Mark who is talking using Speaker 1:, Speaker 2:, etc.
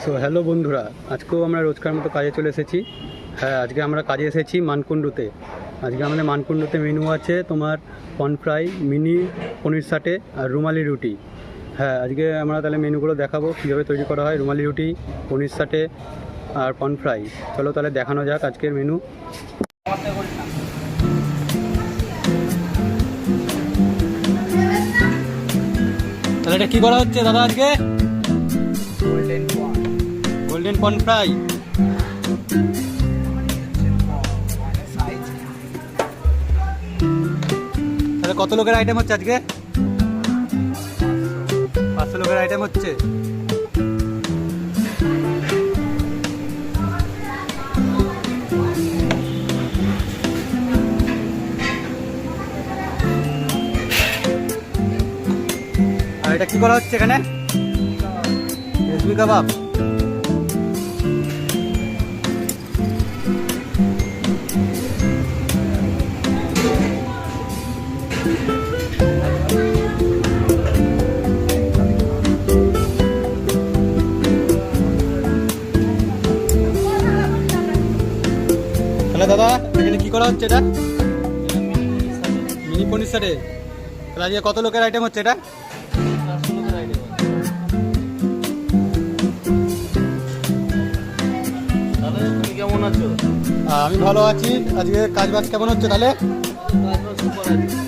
Speaker 1: So hello বন্ধুরা, আজকেও আমরা রোজকার মতো কাজে চলে এসেছি। হ্যাঁ, আজকে আমরা কাজে এসেছি মানকুণ্ডুতে। আজকে আমাদের মানকুণ্ডুতে মেনু আছে তোমার পন ফ্রাই, মিনি পনির সাটে আর রুমালি রুটি। হ্যাঁ, আজকে আমরা তাহলে মেনুগুলো দেখাবো কীভাবে তৈরি করা হয় রুমালি রুটি, পনির সাটে আর পন ফ্রাই। চলো তাহলে দেখানো যাক আজকের মেনু। তাহলে এটা কী করা হচ্ছে দাদা আজকে? গোল্ডেন পন ফ্রাই। তাহলে কত লোকের আইটেম হচ্ছে আজকে? 500 লোকের আইটেম হচ্ছে। আর এটা কি করা হচ্ছে এখানে? রেশমি কাবাব। তাহলে দাদা এখানে কি করা হচ্ছে? এটা মিনি পনির সাটে। তাহলে আজকে কত লোকের আইটেম হচ্ছে এটা?
Speaker 2: কেমন আছো?
Speaker 1: আমি ভালো আছি। আজকে কাজ বাজ কেমন হচ্ছে তাহলে?
Speaker 2: সুপার আছে।